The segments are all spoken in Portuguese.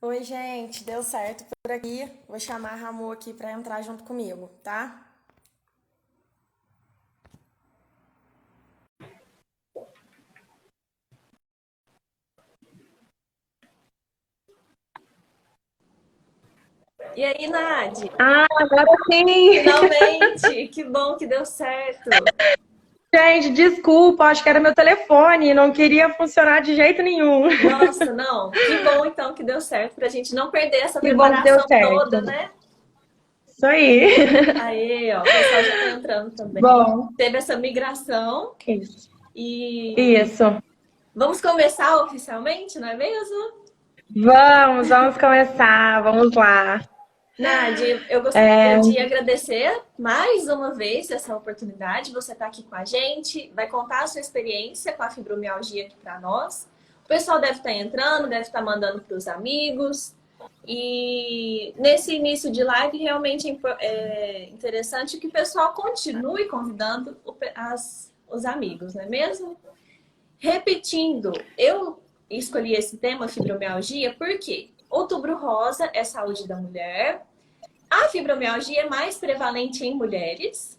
Oi, gente, deu certo por aqui. Vou chamar a Ramu aqui para entrar junto comigo, tá? E aí, Nadi? Ah, agora sim! Finalmente! Que bom que deu certo. Gente, desculpa, acho que era meu telefone, não queria funcionar de jeito nenhum. Nossa, não. Que bom então que deu certo pra gente não perder essa Que bom que deu preparação certo. toda, né? Isso aí. Aí, ó, o pessoal já tá entrando também. Bom, Teve essa migração isso. e Isso. vamos começar oficialmente, não é mesmo? Vamos começar, vamos lá. Nadi, eu gostaria É, de agradecer mais uma vez essa oportunidade. Você está aqui com a gente, vai contar a sua experiência com a fibromialgia aqui para nós. O pessoal deve estar entrando, deve estar mandando para os amigos. E nesse início de live, realmente é interessante que o pessoal continue convidando os amigos, não é mesmo? Repetindo, eu escolhi esse tema, fibromialgia, porque Outubro Rosa é saúde da mulher, a fibromialgia é mais prevalente em mulheres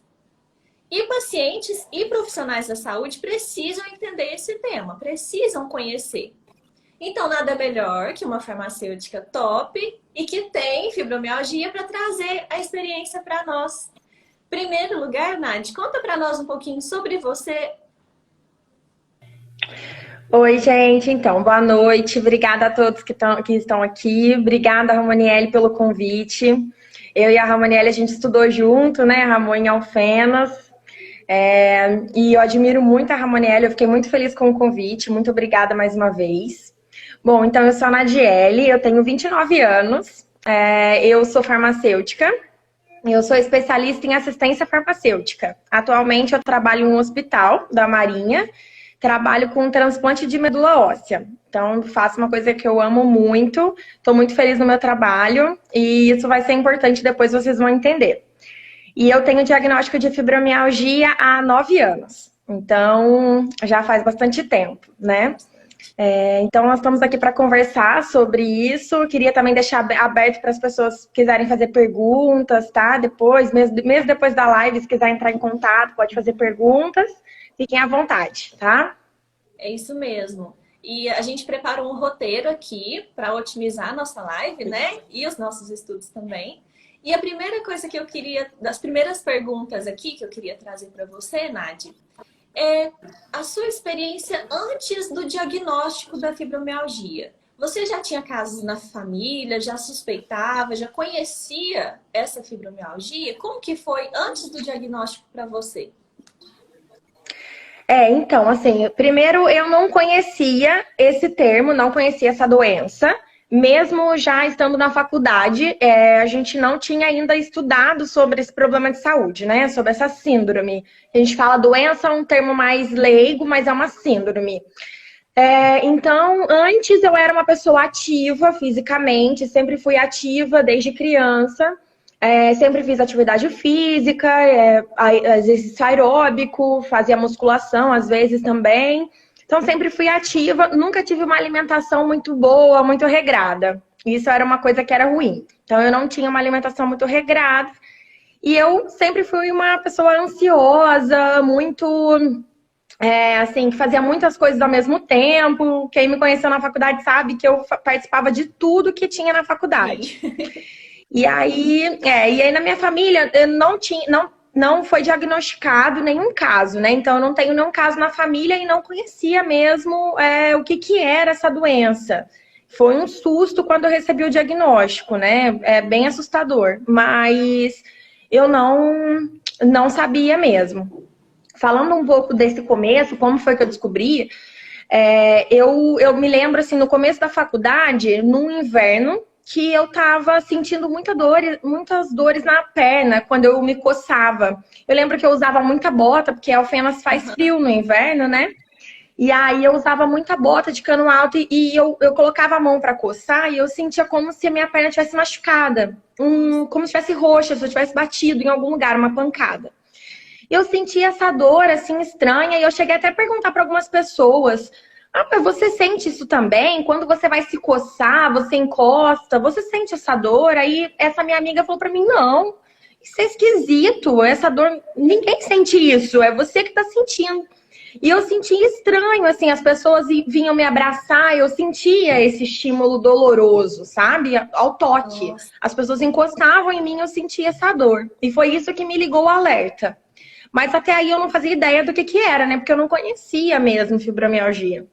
e pacientes e profissionais da saúde precisam entender esse tema, precisam conhecer. Então, nada melhor que uma farmacêutica top e que tem fibromialgia para trazer a experiência para nós. Em primeiro lugar, Nath, conta para nós um pouquinho sobre você. Oi, gente, então, boa noite. Obrigada a todos que estão aqui. Obrigada, Ramoniele, pelo convite. Eu e a Ramoniele, a gente estudou junto, né, Ramon, em Alfenas. E eu admiro muito a Ramoniele, eu fiquei muito feliz com o convite. Muito obrigada mais uma vez. Bom, então eu sou a Nadiele, eu tenho 29 anos, eu sou farmacêutica, eu sou especialista em assistência farmacêutica. Atualmente eu trabalho em um hospital da Marinha, trabalho com transplante de medula óssea. Então faço uma coisa que eu amo muito, estou muito feliz no meu trabalho e isso vai ser importante, depois vocês vão entender. E eu tenho diagnóstico de fibromialgia há 9 anos. Então, já faz bastante tempo, né? Então, nós estamos aqui para conversar sobre isso. Queria também deixar aberto para as pessoas que quiserem fazer perguntas, tá? Depois, mesmo depois da live, se quiser entrar em contato, pode fazer perguntas. Fiquem à vontade, tá? É isso mesmo. E a gente preparou um roteiro aqui para otimizar a nossa live, né? E os nossos estudos também. E a primeira coisa que eu queria, das primeiras perguntas aqui que eu queria trazer para você, Nadi, é a sua experiência antes do diagnóstico da fibromialgia. Você já tinha casos na família, já suspeitava, já conhecia essa fibromialgia? Como que foi antes do diagnóstico para você? Então, assim, primeiro eu não conhecia esse termo, não conhecia essa doença. Mesmo já estando na faculdade, a gente não tinha ainda estudado sobre esse problema de saúde, né? Sobre essa síndrome. A gente fala doença, é um termo mais leigo, mas é uma síndrome. Então, antes eu era uma pessoa ativa fisicamente, sempre fui ativa desde criança. Sempre fiz atividade física, exercício aeróbico, fazia musculação às vezes também. Então, sempre fui ativa, nunca tive uma alimentação muito boa, muito regrada. Isso era uma coisa que era ruim. Então, eu não tinha uma alimentação muito regrada. E eu sempre fui uma pessoa ansiosa, muito assim, que fazia muitas coisas ao mesmo tempo. Quem me conheceu na faculdade sabe que eu participava de tudo que tinha na faculdade. Sim. E aí na minha família eu não foi diagnosticado nenhum caso, né? Então eu não tenho nenhum caso na família e não conhecia mesmo o que era essa doença. Foi um susto quando eu recebi o diagnóstico, né? É bem assustador, mas eu não sabia mesmo. Falando um pouco desse começo, como foi que eu descobri? Eu me lembro, assim, no começo da faculdade, no inverno, que eu tava sentindo muitas dores na perna quando eu me coçava. Eu lembro que eu usava muita bota, porque Alfenas faz frio no inverno, né? E aí eu usava muita bota de cano alto e eu colocava a mão para coçar e eu sentia como se a minha perna tivesse machucada. Como se tivesse roxa, se eu tivesse batido em algum lugar, uma pancada. Eu senti essa dor, assim, estranha, e eu cheguei até a perguntar para algumas pessoas, Ah, mas você sente isso também? Quando você vai se coçar, você encosta, você sente essa dor? Aí essa minha amiga falou pra mim, não, isso é esquisito, essa dor, ninguém sente isso, é você que tá sentindo. E eu sentia estranho, assim, as pessoas vinham me abraçar, eu sentia esse estímulo doloroso, sabe? Ao toque. Nossa. As pessoas encostavam em mim, eu sentia essa dor. E foi isso que me ligou o alerta. Mas até aí eu não fazia ideia do que era, né? Porque eu não conhecia mesmo fibromialgia.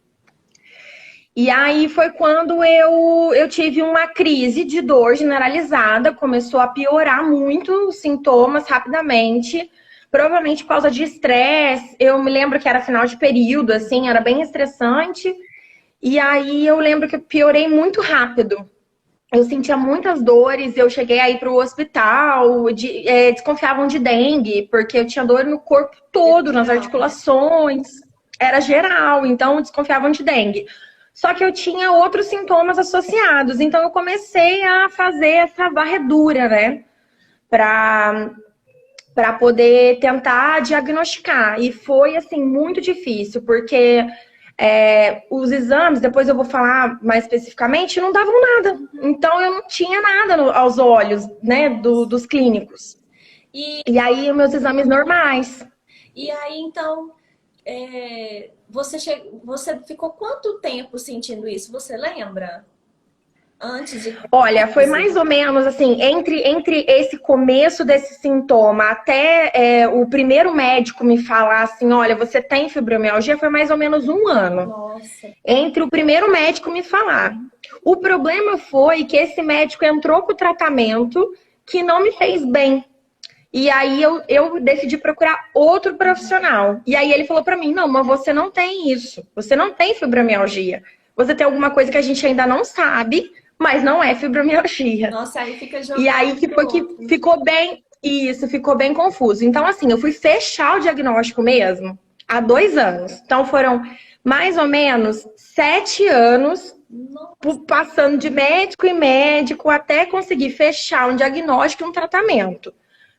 E aí foi quando eu tive uma crise de dor generalizada, começou a piorar muito os sintomas rapidamente, provavelmente por causa de estresse. Eu me lembro que era final de período, assim, era bem estressante. E aí eu lembro que eu piorei muito rápido. Eu sentia muitas dores, eu cheguei a ir para o hospital, desconfiavam de dengue, porque eu tinha dor no corpo todo, nas articulações, era geral, então desconfiavam de dengue. Só que eu tinha outros sintomas associados, então eu comecei a fazer essa varredura, né, para poder tentar diagnosticar. E foi, assim, muito difícil, porque os exames, depois eu vou falar mais especificamente, não davam nada. Então eu não tinha nada aos olhos, né, dos clínicos. E aí, meus exames normais. E aí, então, você ficou quanto tempo sentindo isso? Você lembra? Antes de... Olha, foi mais ou menos assim, entre esse começo desse sintoma até o primeiro médico me falar assim, olha, você tem fibromialgia, foi mais ou menos 1 ano. Nossa. Entre o primeiro médico me falar. O problema foi que esse médico entrou com o tratamento que não me fez bem. E aí eu decidi procurar outro profissional. E aí ele falou pra mim, não, mas você não tem isso. Você não tem fibromialgia. Você tem alguma coisa que a gente ainda não sabe, mas não é fibromialgia. Nossa, aí fica jogando. E aí que ficou bem, isso, ficou bem confuso. Então, assim, eu fui fechar o diagnóstico mesmo há 2 anos. Então, foram mais ou menos 7 anos passando de médico em médico até conseguir fechar um diagnóstico e um tratamento.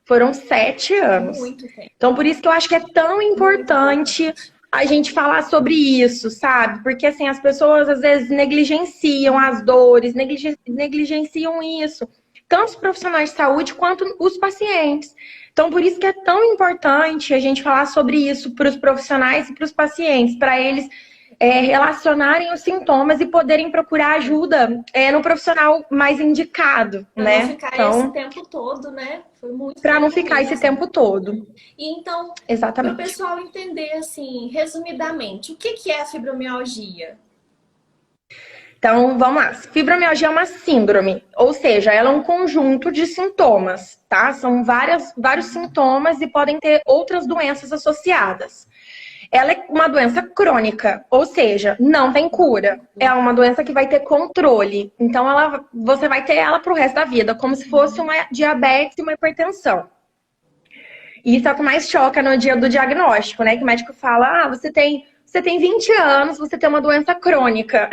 Foram 7 anos. Muito tempo. Então, por isso que eu acho que é tão importante a gente falar sobre isso, sabe? Porque, assim, as pessoas, às vezes, negligenciam as dores, negligenciam isso. Tanto os profissionais de saúde quanto os pacientes. Então, por isso que é tão importante a gente falar sobre isso para os profissionais e para os pacientes, para eles relacionarem os sintomas e poderem procurar ajuda no profissional mais indicado, pra né? Não ficar então, esse tempo todo, né? Foi muito para não tempo ficar mesmo. esse tempo todo. E então, para o Exatamente. pessoal entender, assim, resumidamente, o que é a fibromialgia? Então, vamos lá. Fibromialgia é uma síndrome, ou seja, ela é um conjunto de sintomas, tá? São vários sintomas e podem ter outras doenças associadas. Ela é uma doença crônica, ou seja, não tem cura. É uma doença que vai ter controle. Então, você vai ter ela pro resto da vida, como se fosse uma diabetes e uma hipertensão. E isso é o que mais choca no dia do diagnóstico, né? Que o médico fala, você tem 20 anos, você tem uma doença crônica.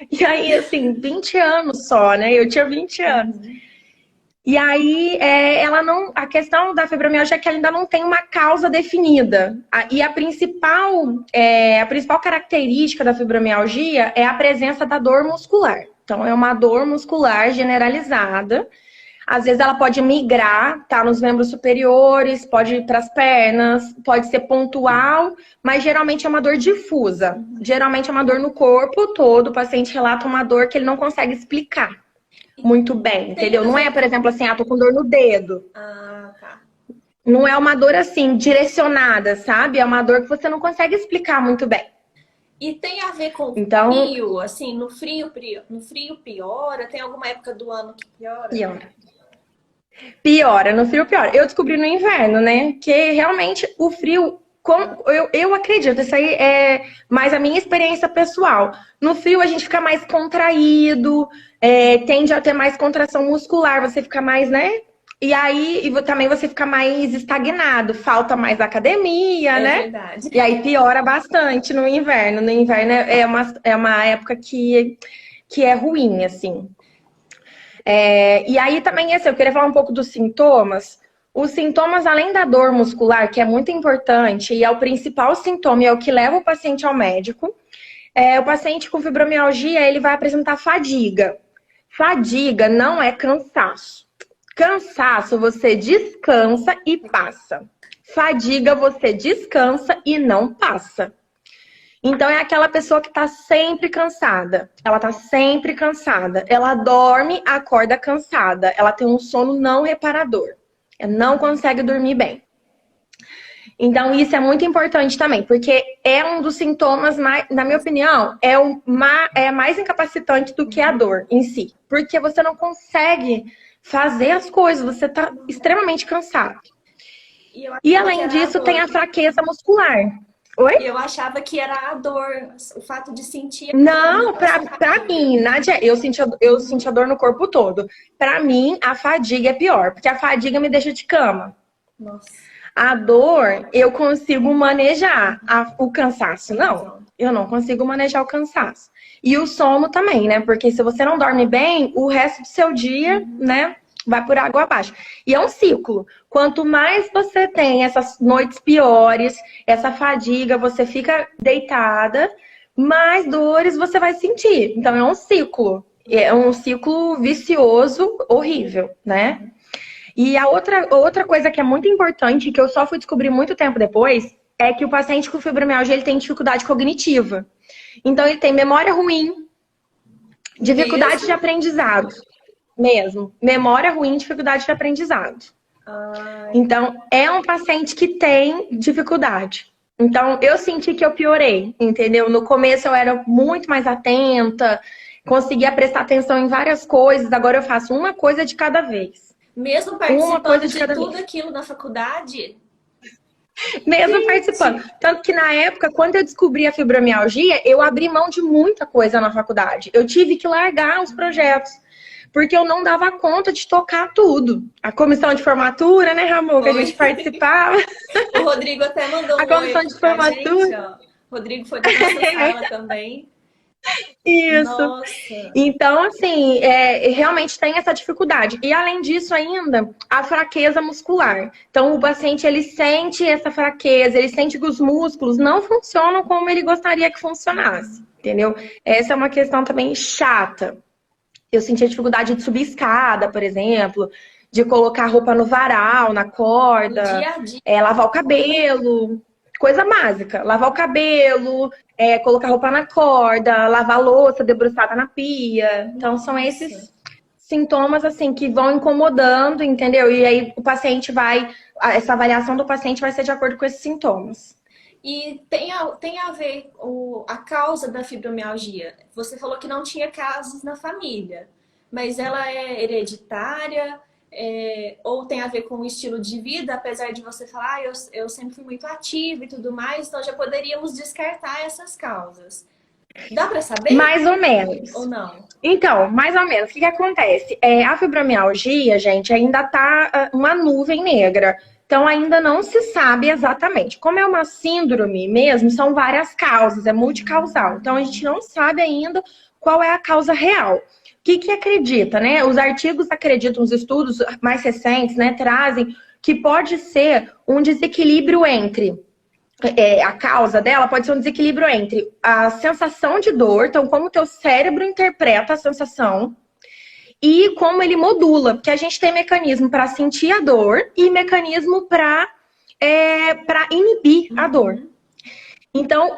E aí, assim, 20 anos só, né? Eu tinha 20 anos. E aí, a questão da fibromialgia é que ela ainda não tem uma causa definida. E a principal característica da fibromialgia é a presença da dor muscular. Então, é uma dor muscular generalizada. Às vezes ela pode migrar, tá nos membros superiores, pode ir para as pernas, pode ser pontual, mas geralmente é uma dor difusa. Geralmente é uma dor no corpo todo. O paciente relata uma dor que ele não consegue explicar muito bem, entendeu? Não é, por exemplo, assim, tô com dor no dedo. Ah, tá. Não é uma dor, assim, direcionada, sabe? É uma dor que você não consegue explicar muito bem. E tem a ver com frio, assim, no frio piora? Tem alguma época do ano que piora? Piora, no frio piora. Eu descobri no inverno, né? Que realmente o frio, eu acredito, isso aí é mais a minha experiência pessoal. No frio a gente fica mais contraído, tende a ter mais contração muscular, você fica mais, né? E aí também você fica mais estagnado, falta mais academia, né? Verdade. E aí piora bastante no inverno. No inverno é uma época que é ruim, assim. E aí também, assim, eu queria falar um pouco dos sintomas. Os sintomas, além da dor muscular, que é muito importante, e é o principal sintoma, e é o que leva o paciente ao médico, O paciente com fibromialgia, ele vai apresentar fadiga. Fadiga não é cansaço. Cansaço, você descansa e passa. Fadiga, você descansa e não passa. Então, é aquela pessoa que está sempre cansada. Ela está sempre cansada. Ela dorme, acorda cansada. Ela tem um sono não reparador. Ela não consegue dormir bem. Então, isso é muito importante também, porque é um dos sintomas, mais, na minha opinião, é mais incapacitante do que a dor em si. Porque você não consegue fazer as coisas, você está extremamente cansado. E além disso, tem a fraqueza muscular. Oi? Eu achava que era a dor, o fato de sentir. Não, pra mim, Nádia, eu senti a dor no corpo todo. Pra mim, a fadiga é pior, porque a fadiga me deixa de cama. Nossa. A dor, eu consigo manejar. O cansaço, não. Eu não consigo manejar o cansaço. E o sono também, né? Porque se você não dorme bem, o resto do seu dia, né, vai por água abaixo. E é um ciclo. Quanto mais você tem essas noites piores, essa fadiga, você fica deitada, mais dores você vai sentir. Então é um ciclo. É um ciclo vicioso, horrível, né? E a outra coisa que é muito importante, que eu só fui descobrir muito tempo depois, é que o paciente com fibromialgia, ele tem dificuldade cognitiva. Então ele tem memória ruim, dificuldade de aprendizado. Mesmo. Memória ruim, dificuldade de aprendizado. Então, é um paciente que tem dificuldade. Então, eu senti que eu piorei, entendeu? No começo eu era muito mais atenta, conseguia prestar atenção em várias coisas, agora eu faço uma coisa de cada vez. Mesmo participando de tudo aquilo na faculdade? Mesmo participando. Tanto que na época, quando eu descobri a fibromialgia, eu abri mão de muita coisa na faculdade. Eu tive que largar os projetos. Porque eu não dava conta de tocar tudo. A comissão de formatura, né, Ramon? Que a gente participava. O Rodrigo até mandou a comissão de formatura. Gente, o Rodrigo foi da nossa sala também. Isso. Nossa. Então, assim, realmente tem essa dificuldade. E além disso ainda, a fraqueza muscular. Então, o paciente, ele sente essa fraqueza, ele sente que os músculos não funcionam como ele gostaria que funcionasse, entendeu? Essa é uma questão também chata. Eu sentia dificuldade de subir escada, por exemplo, de colocar roupa no varal, na corda, dia a dia. Lavar o cabelo, coisa básica. Lavar o cabelo, colocar roupa na corda, lavar a louça debruçada na pia. Então, são esses sintomas, assim, que vão incomodando, entendeu? E aí o paciente essa avaliação do paciente vai ser de acordo com esses sintomas. E tem a ver a causa da fibromialgia. Você falou que não tinha casos na família, mas ela é hereditária, ou tem a ver com o estilo de vida, apesar de você falar, eu sempre fui muito ativa e tudo mais, então já poderíamos descartar essas causas. Dá para saber? Mais ou menos. Ou não? Então, mais ou menos. O que acontece? A fibromialgia, gente, ainda tá uma nuvem negra. Então, ainda não se sabe exatamente. Como é uma síndrome mesmo, são várias causas, é multicausal. Então, a gente não sabe ainda qual é a causa real. O que acredita, né? Os artigos acreditam, os estudos mais recentes, né, trazem que pode ser um desequilíbrio entre... a causa dela pode ser um desequilíbrio entre a sensação de dor, então como o teu cérebro interpreta a sensação, e como ele modula, porque a gente tem mecanismo para sentir a dor e mecanismo para inibir a dor. Então,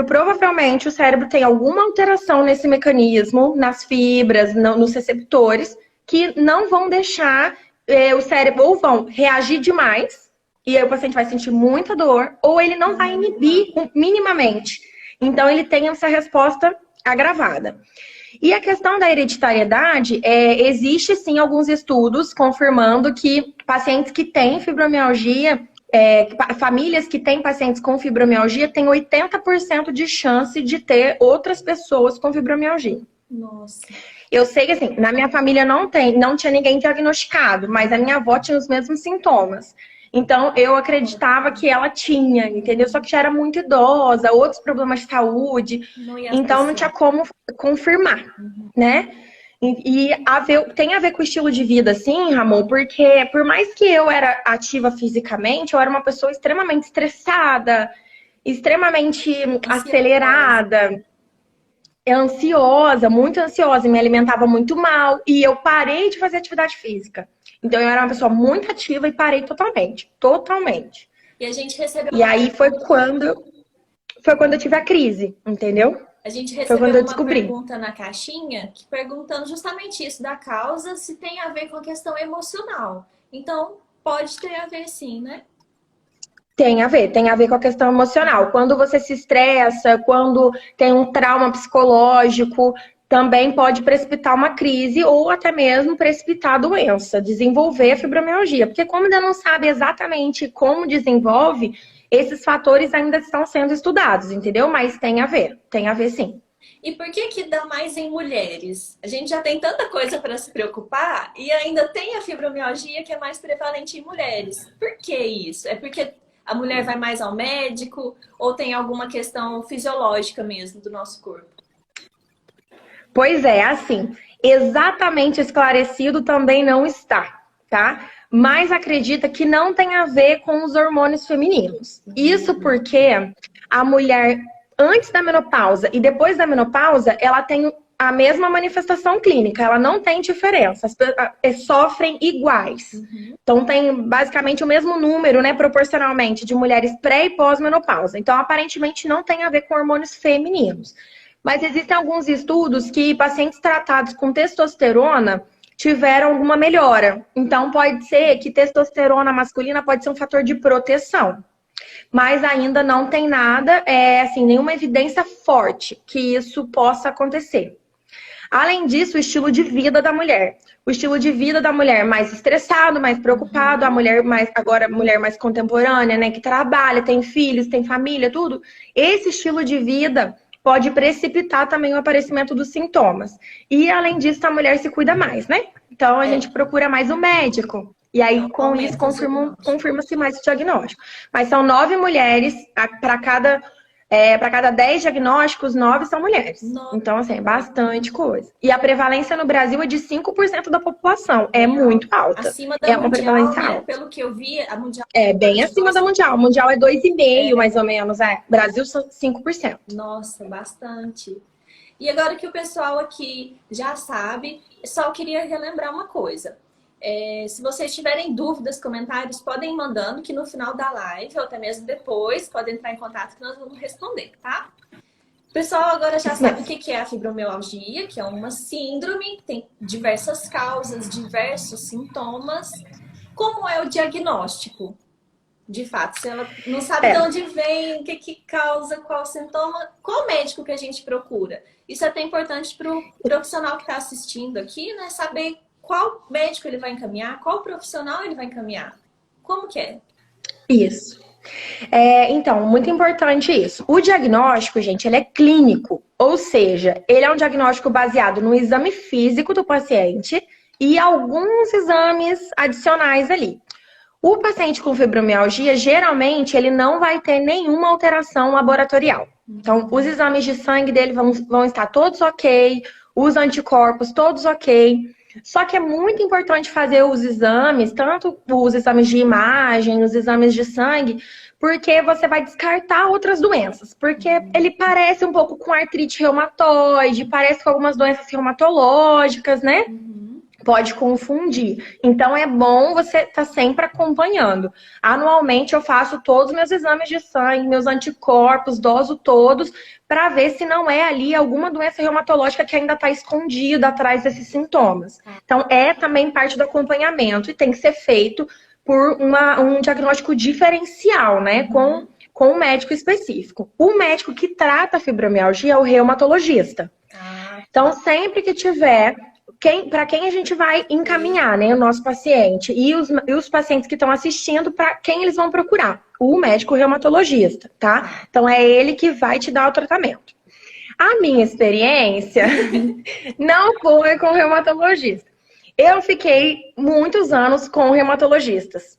provavelmente o cérebro tem alguma alteração nesse mecanismo, nas fibras, nos receptores, que não vão deixar o cérebro, ou vão reagir demais, e aí o paciente vai sentir muita dor, ou ele não vai inibir minimamente. Então, ele tem essa resposta agravada. E a questão da hereditariedade, existe sim alguns estudos confirmando que pacientes que têm fibromialgia, famílias que têm pacientes com fibromialgia têm 80% de chance de ter outras pessoas com fibromialgia. Nossa. Eu sei que assim, na minha família não tinha ninguém diagnosticado, mas a minha avó tinha os mesmos sintomas. Então, eu acreditava que ela tinha, entendeu? Só que já era muito idosa, outros problemas de saúde. Então, não tinha como confirmar, né? E tem a ver com o estilo de vida, sim, Ramon, porque por mais que eu era ativa fisicamente, eu era uma pessoa extremamente estressada, extremamente acelerada. ansiosa, muito ansiosa, e me alimentava muito mal, e eu parei de fazer atividade física. Então eu era uma pessoa muito ativa e parei totalmente, totalmente. E a gente recebeu E aí foi quando eu tive a crise, entendeu? A gente Foi quando recebeu eu uma descobri. pergunta na caixinha que perguntando justamente isso da causa, se tem a ver com a questão emocional. Então, pode ter a ver sim, né? Tem a ver com a questão emocional. Quando você se estressa, quando tem um trauma psicológico, também pode precipitar uma crise ou até mesmo precipitar a doença, desenvolver a fibromialgia. Porque como ainda não sabe exatamente como desenvolve, esses fatores ainda estão sendo estudados, entendeu? Mas tem a ver sim. E por que que dá mais em mulheres? A gente já tem tanta coisa para se preocupar e ainda tem a fibromialgia que é mais prevalente em mulheres. Por que isso? É porque a mulher vai mais ao médico ou tem alguma questão fisiológica mesmo do nosso corpo? Pois é, assim, exatamente esclarecido também não está, tá? Mas acredita que não tem a ver com os hormônios femininos. Isso porque a mulher, antes da menopausa e depois da menopausa, ela tem a mesma manifestação clínica, ela não tem diferença, sofrem iguais. Então tem basicamente o mesmo número, né, proporcionalmente, de mulheres pré e pós-menopausa. Então, aparentemente, não tem a ver com hormônios femininos. Mas existem alguns estudos que pacientes tratados com testosterona tiveram alguma melhora. Então, pode ser que testosterona masculina pode ser um fator de proteção. Mas ainda não tem nada, assim, nenhuma evidência forte que isso possa acontecer. Além disso, o estilo de vida da mulher. O estilo de vida da mulher mais estressado, mais preocupado, a mulher mais contemporânea, né, que trabalha, tem filhos, tem família, tudo. Esse estilo de vida pode precipitar também o aparecimento dos sintomas. E, além disso, a mulher se cuida mais, né? Então, a gente procura mais o médico. E aí, com isso, confirma-se mais o diagnóstico. Mas são 9 mulheres, para cada 10 diagnósticos, 9 são mulheres. Então, assim, é bastante coisa. E a prevalência no Brasil é de 5% da população. É muito alta. Acima da É uma mundial, prevalência né? alta. Pelo que eu vi, a mundial É bem acima da mundial. O mundial é 2,5%, mais ou menos. Brasil, são 5%. Nossa, bastante. E agora que o pessoal aqui já sabe, só queria relembrar uma coisa. Se vocês tiverem dúvidas, comentários, podem ir mandando que no final da live, ou até mesmo depois, podem entrar em contato que nós vamos responder, tá? O pessoal agora já sabe o que é a fibromialgia, que é uma síndrome, tem diversas causas, diversos sintomas. Como é o diagnóstico? De fato, se ela não sabe de onde vem, o que causa, qual sintoma, qual médico que a gente procura? Isso é até importante para o profissional que está assistindo aqui, né? Saber qual médico ele vai encaminhar, qual profissional ele vai encaminhar. Como que é? Isso. Então, muito importante isso. O diagnóstico, gente, ele é clínico. Ou seja, ele é um diagnóstico baseado no exame físico do paciente e alguns exames adicionais ali. O paciente com fibromialgia, geralmente, ele não vai ter nenhuma alteração laboratorial. Então, os exames de sangue dele vão estar todos ok, os anticorpos todos ok. Só que é muito importante fazer os exames, tanto os exames de imagem, os exames de sangue, porque você vai descartar outras doenças. Porque ele parece um pouco com artrite reumatoide, parece com algumas doenças reumatológicas, né? Pode confundir. Então, é bom você estar sempre acompanhando. Anualmente, eu faço todos os meus exames de sangue, meus anticorpos, doso todos, para ver se não é ali alguma doença reumatológica que ainda está escondida atrás desses sintomas. Então, é também parte do acompanhamento e tem que ser feito por um diagnóstico diferencial, né? Com um médico específico. O médico que trata a fibromialgia é o reumatologista. Então, sempre que tiver... para quem a gente vai encaminhar, né, o nosso paciente e os pacientes que estão assistindo, para quem eles vão procurar? O médico reumatologista, tá? Então é ele que vai te dar o tratamento. A minha experiência não foi com reumatologista. Eu fiquei muitos anos com reumatologistas.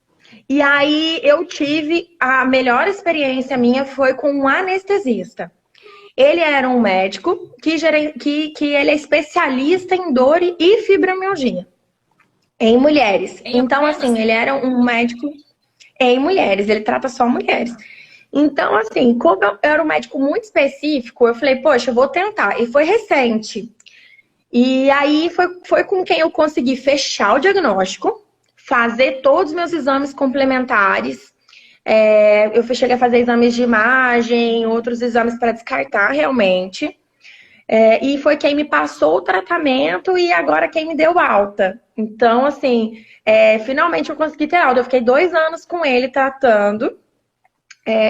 E aí eu tive a melhor experiência minha foi com um anestesista. Ele era um médico que ele é especialista em dor e fibromialgia em mulheres. Então, assim, ele era um médico em mulheres, ele trata só mulheres. Então, assim, como eu era um médico muito específico, eu falei, poxa, eu vou tentar. E foi recente. E aí foi com quem eu consegui fechar o diagnóstico, fazer todos os meus exames complementares. Eu cheguei a fazer exames de imagem, outros exames para descartar realmente. E foi quem me passou o tratamento e agora quem me deu alta. Então, assim, finalmente eu consegui ter alta. Eu fiquei 2 anos com ele tratando.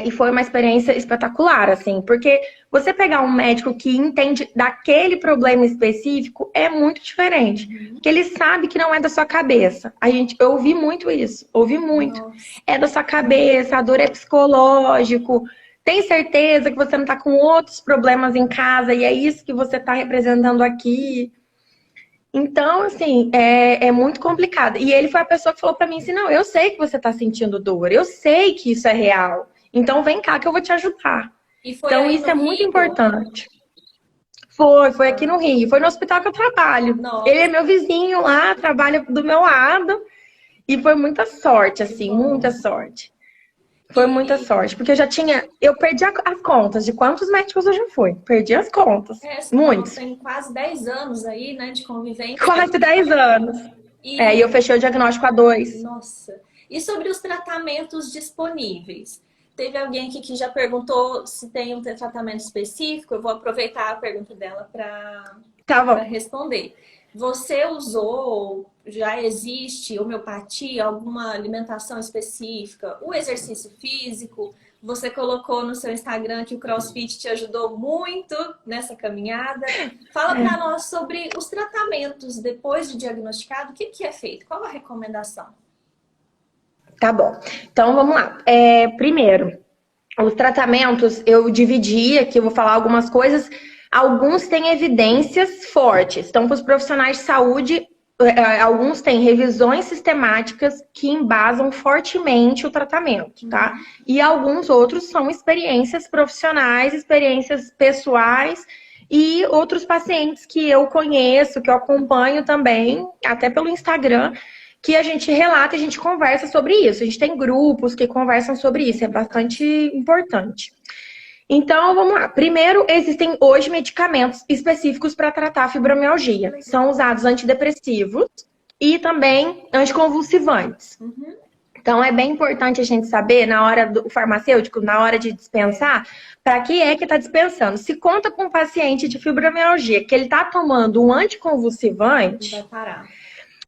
E foi uma experiência espetacular, assim, porque você pegar um médico que entende daquele problema específico é muito diferente. Porque ele sabe que não é da sua cabeça. Eu ouvi muito isso, ouvi muito. Nossa. É da sua cabeça, a dor é psicológico. Tem certeza que você não tá com outros problemas em casa e é isso que você tá representando aqui? Então, assim, é muito complicado. E ele foi a pessoa que falou pra mim assim, não, eu sei que você tá sentindo dor, eu sei que isso é real. Então vem cá que eu vou te ajudar. E foi Então aí isso no é muito Rio? importante. Foi aqui no Rio, foi no hospital que eu trabalho. Nossa. Ele é meu vizinho lá, trabalha do meu lado. E foi muita sorte, assim, bom. muita sorte. Foi muita sorte, porque eu perdi as contas de quantos médicos eu já fui. Perdi as contas. Muitos. Tem quase 10 anos aí, né, de convivência. Quase 10 anos. E eu fechei o diagnóstico há 2. Nossa. E sobre os tratamentos disponíveis? Teve alguém aqui que já perguntou se tem um tratamento específico. Eu vou aproveitar a pergunta dela para responder. Você usou, já existe homeopatia, alguma alimentação específica, o exercício físico? Você colocou no seu Instagram que o CrossFit te ajudou muito nessa caminhada. Fala para nós sobre os tratamentos depois de diagnosticado. O que é feito? Qual a recomendação? Tá bom. Então, vamos lá. Primeiro, os tratamentos eu dividi aqui, eu vou falar algumas coisas. Alguns têm evidências fortes. Então, para os profissionais de saúde, alguns têm revisões sistemáticas que embasam fortemente o tratamento, tá? E alguns outros são experiências profissionais, experiências pessoais e outros pacientes que eu conheço, que eu acompanho também, até pelo Instagram, que a gente relata e a gente conversa sobre isso. A gente tem grupos que conversam sobre isso, é bastante importante. Então, vamos lá. Primeiro, existem hoje medicamentos específicos para tratar a fibromialgia. São usados antidepressivos e também anticonvulsivantes. Então, é bem importante a gente saber, na hora do farmacêutico, na hora de dispensar, para que é que está dispensando. Se conta com um paciente de fibromialgia que ele está tomando um anticonvulsivante, Vai parar.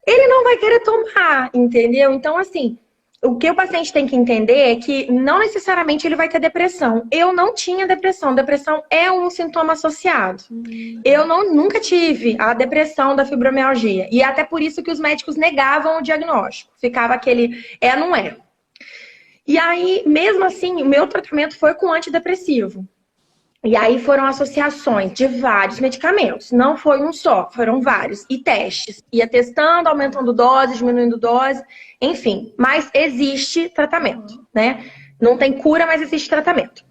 Ele não vai querer tomar, entendeu? Então, assim, o que o paciente tem que entender é que não necessariamente ele vai ter depressão. Eu não tinha depressão. Depressão é um sintoma associado. Eu nunca tive a depressão da fibromialgia. E é até por isso que os médicos negavam o diagnóstico. Ficava aquele não é. E aí, mesmo assim, o meu tratamento foi com antidepressivo. E aí foram associações de vários medicamentos. Não foi um só, foram vários. E testes. Ia testando, aumentando dose, diminuindo dose, enfim. Mas existe tratamento, né? Não tem cura, mas existe tratamento.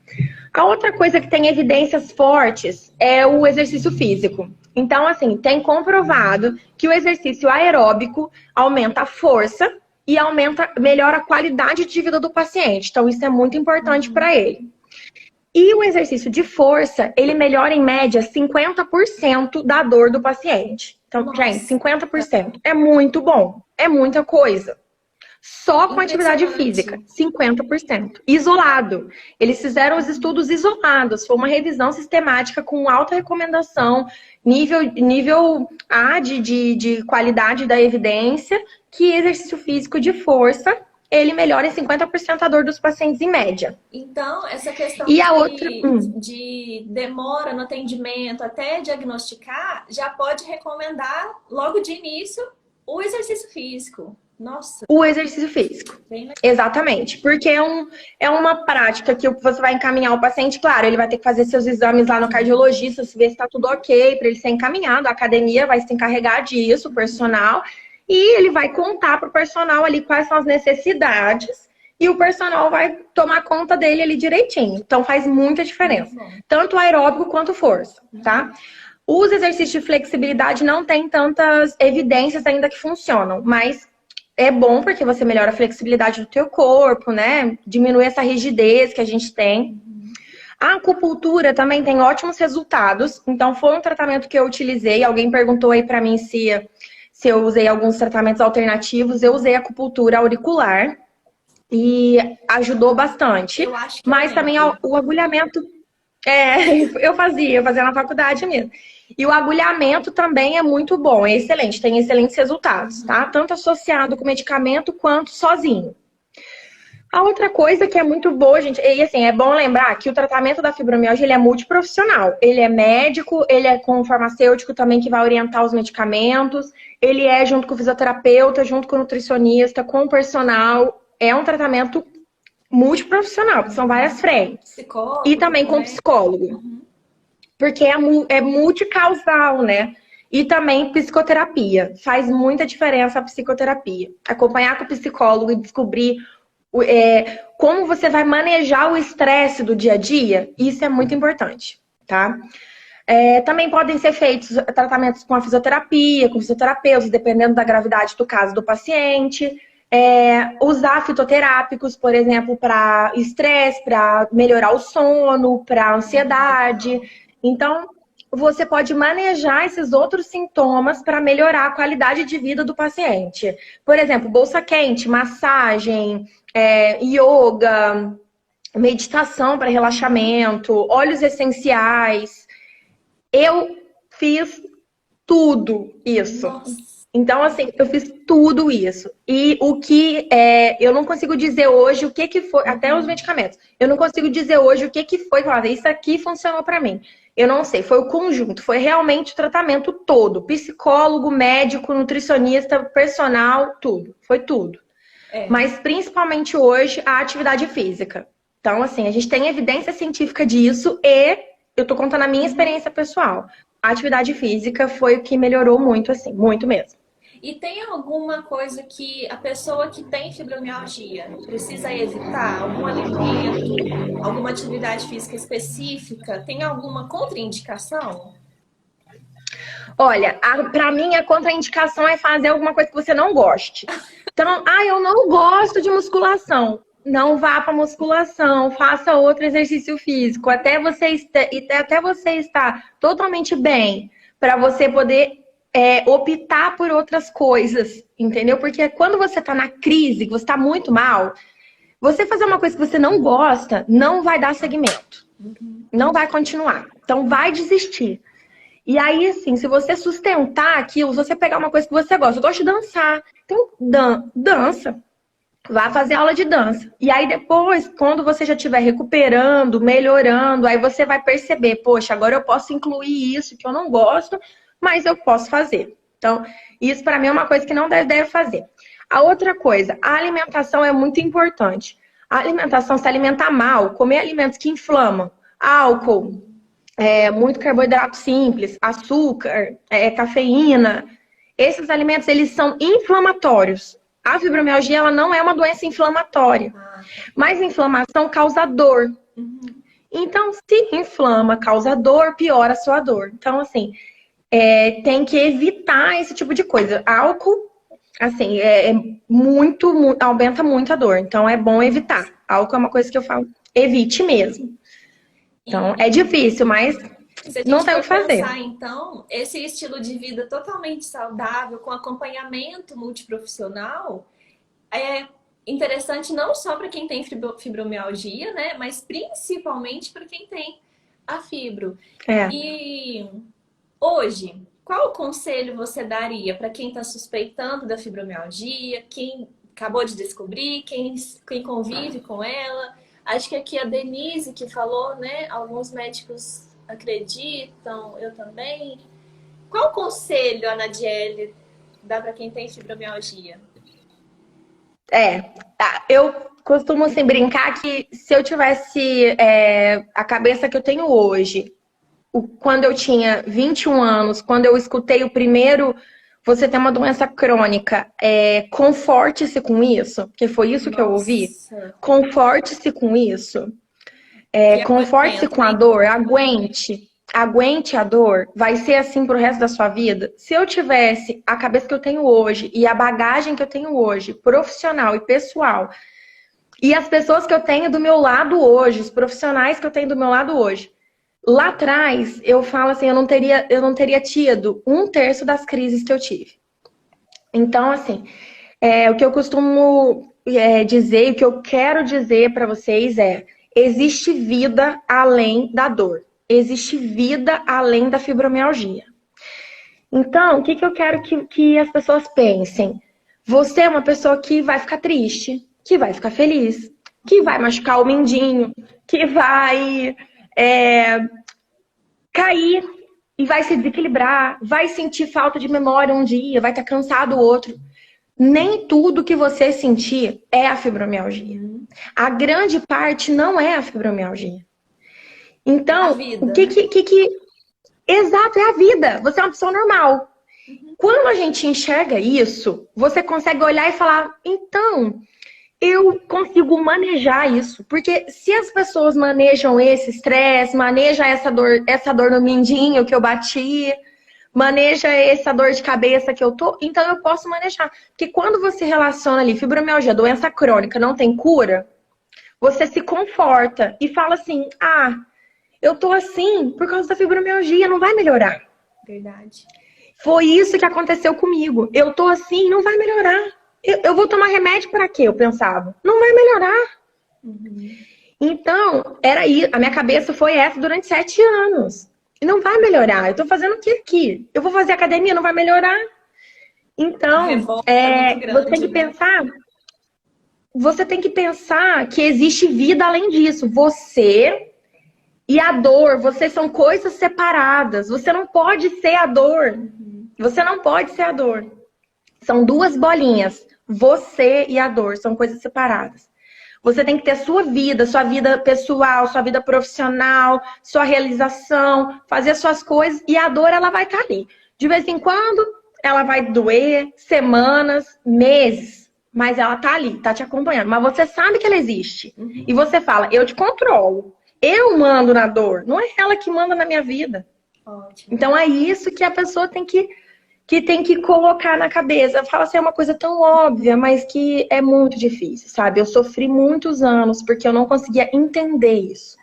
A outra coisa que tem evidências fortes é o exercício físico. Então, assim, tem comprovado que o exercício aeróbico aumenta a força e melhora a qualidade de vida do paciente. Então, isso é muito importante para ele. E o exercício de força, ele melhora em média 50% da dor do paciente. Então, gente, 50% é muito bom. É muita coisa. Só com atividade física, 50%. Isolado. Eles fizeram os estudos isolados. Foi uma revisão sistemática com alta recomendação, nível A de qualidade da evidência, que exercício físico de força ele melhora em 50% a dor dos pacientes em média. Então, essa questão de demora no atendimento até diagnosticar, já pode recomendar logo de início o exercício físico. Nossa. O exercício físico. Exatamente. Porque é uma prática que você vai encaminhar o paciente. Claro, ele vai ter que fazer seus exames lá no cardiologista, se ver se está tudo ok, para ele ser encaminhado. A academia vai se encarregar disso, o personal. E ele vai contar para o personal ali quais são as necessidades e o personal vai tomar conta dele ali direitinho. Então faz muita diferença. Tanto aeróbico quanto força, tá? Os exercícios de flexibilidade não têm tantas evidências ainda que funcionam, mas é bom porque você melhora a flexibilidade do teu corpo, né? Diminui essa rigidez que a gente tem. A acupuntura também tem ótimos resultados. Então, foi um tratamento que eu utilizei. Alguém perguntou aí pra mim se eu usei alguns tratamentos alternativos. Eu usei acupuntura auricular e ajudou bastante. Eu acho que Mas também o agulhamento... eu fazia na faculdade mesmo. E o agulhamento também é muito bom, é excelente, tem excelentes resultados, tá? Tanto associado com medicamento quanto sozinho. A outra coisa que é muito boa, gente, e assim, é bom lembrar que o tratamento da fibromialgia, ele é multiprofissional. Ele é médico, ele é com farmacêutico também que vai orientar os medicamentos, ele é junto com o fisioterapeuta, junto com o nutricionista, com o personal. É um tratamento multiprofissional, são várias frentes. Psicólogo, e também com psicólogo. Porque é multicausal, né? E também psicoterapia. Faz muita diferença a psicoterapia. Acompanhar com o psicólogo e descobrir como você vai manejar o estresse do dia a dia, isso é muito importante, tá? Também podem ser feitos tratamentos com a fisioterapia, com fisioterapeutas, dependendo da gravidade do caso do paciente. Usar fitoterápicos, por exemplo, para estresse, para melhorar o sono, para ansiedade. Então, você pode manejar esses outros sintomas para melhorar a qualidade de vida do paciente. Por exemplo, bolsa quente, massagem, yoga, meditação para relaxamento, óleos essenciais. Eu fiz tudo isso. Nossa. Então, assim, eu fiz tudo isso. E o que eu não consigo dizer hoje o que foi, até os medicamentos, eu não consigo dizer hoje o que foi, isso aqui funcionou pra mim. Eu não sei, foi o conjunto, foi realmente o tratamento todo. Psicólogo, médico, nutricionista, personal, tudo. Foi tudo. Mas principalmente hoje, a atividade física. Então, assim, a gente tem evidência científica disso e eu tô contando a minha experiência pessoal. A atividade física foi o que melhorou muito, assim, muito mesmo. E tem alguma coisa que a pessoa que tem fibromialgia precisa evitar? Algum alimento, alguma atividade física específica? Tem alguma contraindicação? Olha, pra mim a contraindicação é fazer alguma coisa que você não goste. Então, eu não gosto de musculação. Não vá para musculação, faça outro exercício físico, até você estar totalmente bem, para você poder optar por outras coisas, entendeu? Porque quando você está na crise, que você está muito mal, você fazer uma coisa que você não gosta, não vai dar seguimento, não vai continuar, então vai desistir. E aí, assim, se você sustentar aquilo, se você pegar uma coisa que você gosta, eu gosto de dançar, então dança. Vá fazer aula de dança. E aí depois, quando você já estiver recuperando, melhorando, aí você vai perceber, poxa, agora eu posso incluir isso que eu não gosto, mas eu posso fazer. Então, isso para mim é uma coisa que não deve fazer. A outra coisa, a alimentação é muito importante. A alimentação, se alimentar mal, comer alimentos que inflamam, álcool, muito carboidrato simples, açúcar, cafeína, esses alimentos, eles são inflamatórios. A fibromialgia, ela não é uma doença inflamatória, mas inflamação causa dor. Então, se inflama, causa dor, piora a sua dor. Então, assim, tem que evitar esse tipo de coisa. Álcool, assim, aumenta muito a dor. Então, é bom evitar. Álcool é uma coisa que eu falo, evite mesmo. Então, é difícil, mas não tem o que fazer. Pensar, então, esse estilo de vida totalmente saudável, com acompanhamento multiprofissional, é interessante não só para quem tem fibromialgia, né? Mas principalmente para quem tem a fibro. E hoje, qual o conselho você daria para quem está suspeitando da fibromialgia, quem acabou de descobrir, quem convive com ela? Acho que aqui a Denise que falou, né? Alguns médicos acreditam, eu também. Qual conselho, Ana Diele, dá para quem tem fibromialgia? Eu costumo assim, brincar que se eu tivesse a cabeça que eu tenho hoje, quando eu tinha 21 anos, quando eu escutei o primeiro, você tem uma doença crônica, conforte-se com isso, porque foi isso que eu ouvi. Conforte-se com isso. Conforte-se com a dor, aguente. aguente a dor, vai ser assim pro resto da sua vida. Se eu tivesse a cabeça que eu tenho hoje e a bagagem que eu tenho hoje, profissional e pessoal, e as pessoas que eu tenho do meu lado hoje, os profissionais que eu tenho do meu lado hoje, lá atrás, eu falo assim, eu não teria tido 1/3 das crises que eu tive. Então, assim, o que eu costumo dizer, o que eu quero dizer para vocês existe vida além da dor. Existe vida além da fibromialgia. Então, o que eu quero que as pessoas pensem? Você é uma pessoa que vai ficar triste, que vai ficar feliz, que vai machucar o mindinho, que vai cair e vai se desequilibrar, vai sentir falta de memória um dia, vai estar cansado o outro. Nem tudo que você sentir é a fibromialgia. A grande parte não é a fibromialgia. Então, o que... Exato, é a vida. Você é uma pessoa normal. Quando a gente enxerga isso, você consegue olhar e falar, então, eu consigo manejar isso. Porque se as pessoas manejam esse estresse, maneja essa dor no mindinho que eu bati, maneja essa dor de cabeça que eu tô, então eu posso manejar. Porque quando você relaciona ali fibromialgia, doença crônica, não tem cura, você se conforta e fala assim, eu tô assim por causa da fibromialgia, não vai melhorar. Verdade. Foi isso que aconteceu comigo. Eu tô assim, não vai melhorar. Eu vou tomar remédio pra quê? Eu pensava. Não vai melhorar. Então, era isso. A minha cabeça foi essa durante 7 anos. E não vai melhorar. Eu tô fazendo o que aqui? Eu vou fazer academia, não vai melhorar. Então, você tem que pensar... Você tem que pensar que existe vida além disso. Você... E a dor, vocês são coisas separadas. Você não pode ser a dor. Você não pode ser a dor. São 2 bolinhas. Você e a dor são coisas separadas. Você tem que ter sua vida pessoal, sua vida profissional, sua realização, fazer suas coisas. E a dor, ela vai estar ali. De vez em quando, ela vai doer, semanas, meses. Mas ela tá ali, tá te acompanhando. Mas você sabe que ela existe. E você fala, eu te controlo. Eu mando na dor, não é ela que manda na minha vida. Ótimo. Então é isso que a pessoa tem que colocar na cabeça. Fala assim, é uma coisa tão óbvia, mas que é muito difícil, sabe? Eu sofri muitos anos porque eu não conseguia entender isso.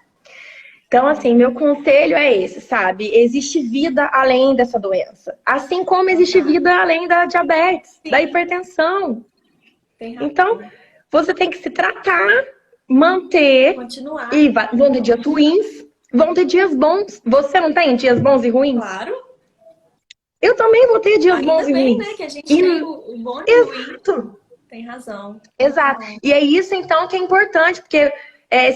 Então, assim, meu conselho é esse, sabe? Existe vida além dessa doença. Assim como existe vida além da diabetes, da hipertensão. Então, você tem que se tratar, manter, continuar. E vão ter dias ruins, vão ter dias bons. Você não tem dias bons e ruins? Claro. Eu também vou ter dias bons e ruins. Né, que a gente tem o bom e o ruim. Tem razão. Exato. E é isso, então, que é importante, porque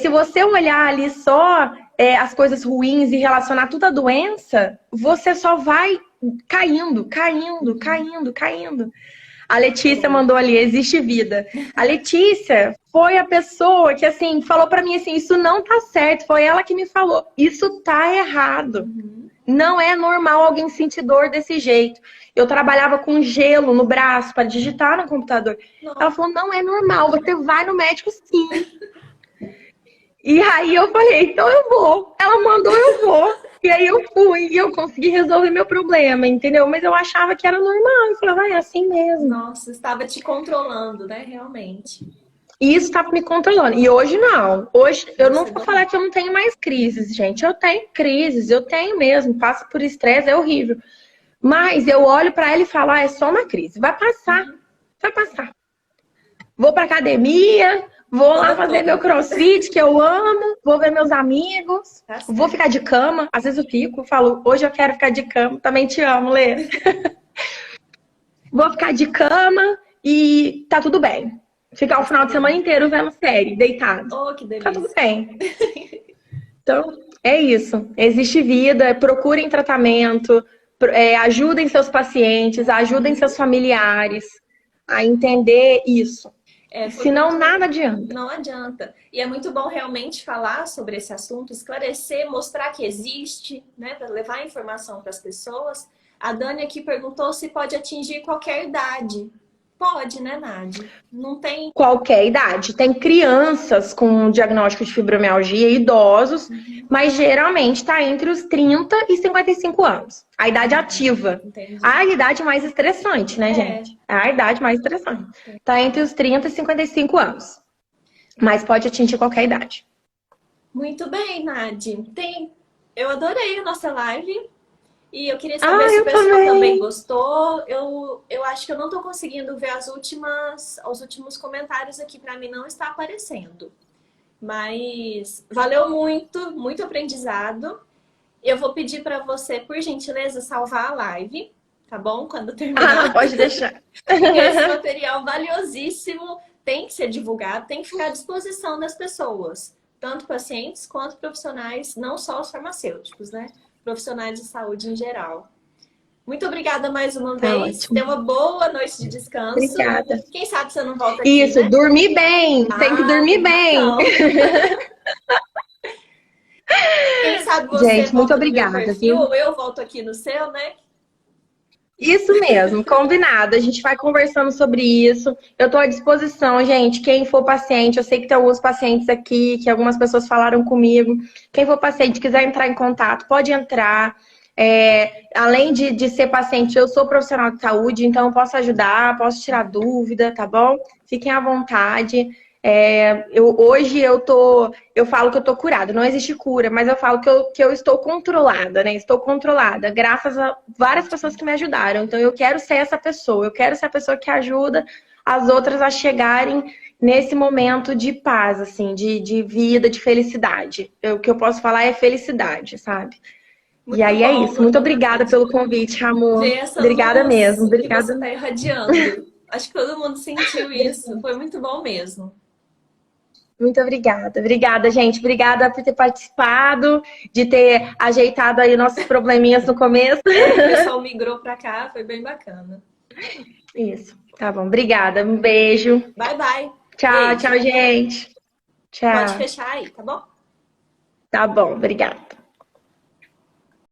se você olhar ali só as coisas ruins e relacionar tudo à doença, você só vai caindo. A Letícia mandou ali, existe vida. A Letícia foi a pessoa que, assim, falou pra mim assim, isso não tá certo. Foi ela que me falou, isso tá errado. Não é normal alguém sentir dor desse jeito. Eu trabalhava com gelo no braço para digitar no computador. Nossa. Ela falou, não é normal, você vai no médico sim. E aí eu falei, então eu vou. Ela mandou, eu vou. E aí eu fui e eu consegui resolver meu problema, entendeu? Mas eu achava que era normal. Eu falava, é assim mesmo. Nossa, estava te controlando, né? Realmente. E isso estava me controlando. E hoje não. Hoje eu não vou falar que eu não tenho mais crises, gente. Eu tenho crises, eu tenho mesmo. Passo por estresse, é horrível. Mas eu olho pra ela e falo, é só uma crise. Vai passar. Vai passar. Vou pra academia, vou lá fazer meu crossfit, que eu amo. Vou ver meus amigos. Vou ficar de cama. Às vezes eu fico, falo, hoje eu quero ficar de cama. Também te amo, Lê. Vou ficar de cama e tá tudo bem. Ficar o final de semana inteiro vendo série, deitado. Oh, que delícia. Tá tudo bem. Então, é isso. Existe vida, procurem tratamento, ajudem seus pacientes, ajudem seus familiares a entender isso. Senão, nada adianta. Não adianta. E é muito bom realmente falar sobre esse assunto, esclarecer, mostrar que existe, né, para levar informação para as pessoas. A Dani aqui perguntou se pode atingir qualquer idade. Pode, né, Nádia? Não tem... Qualquer idade. Tem crianças com diagnóstico de fibromialgia, idosos, mas geralmente está entre os 30 e 55 anos. A idade ativa. Entendi. A idade mais estressante, né, É. gente? A idade mais estressante. Está entre os 30 e 55 anos. Mas pode atingir qualquer idade. Muito bem, Nadi. Eu adorei a nossa live. E eu queria saber se o eu pessoal também. também gostou. Eu acho que eu não estou conseguindo ver os últimos comentários aqui. Para mim não está aparecendo. Mas valeu muito, muito aprendizado. Eu vou pedir para você, por gentileza, salvar a live, tá bom? Quando terminar. Pode deixar. Porque esse material valiosíssimo tem que ser divulgado, tem que ficar à disposição das pessoas. Tanto pacientes quanto profissionais, não só os farmacêuticos, né? Profissionais de saúde em geral. Muito obrigada mais uma vez. Ótimo. Tenha uma boa noite de descanso. Obrigada. Quem sabe você não volta aqui, Isso, né? dormir bem. Tem que dormir bem. Então. Quem sabe você Gente, muito volta no meu obrigada, perfil, viu? ou eu volto aqui no seu, né? Isso mesmo, combinado. A gente vai conversando sobre isso. Eu estou à disposição, gente. Quem for paciente, eu sei que tem alguns pacientes aqui, que algumas pessoas falaram comigo. Quem for paciente, quiser entrar em contato, pode entrar. Além de ser paciente, eu sou profissional de saúde, então eu posso ajudar, posso tirar dúvida, tá bom? Fiquem à vontade. Hoje eu falo que eu tô curada, não existe cura, mas eu falo que eu estou controlada, né? Estou controlada, graças a várias pessoas que me ajudaram. Então eu quero ser essa pessoa, eu quero ser a pessoa que ajuda as outras a chegarem nesse momento de paz, assim, de vida, de felicidade. O que eu posso falar é felicidade, sabe? Muito E aí é bom, isso. Muito obrigada pelo convite, amor. ver essa Obrigada luz mesmo. que Obrigada. você está irradiando. Acho que todo mundo sentiu isso. Foi muito bom mesmo. Muito obrigada. Obrigada, gente. Obrigada por ter participado, de ter ajeitado aí nossos probleminhas no começo. O pessoal migrou para cá, foi bem bacana. Isso. Tá bom. Obrigada. Um beijo. Bye, bye. Tchau, Beijo. tchau, gente. Tchau. Pode fechar aí, tá bom? Tá bom. Obrigada.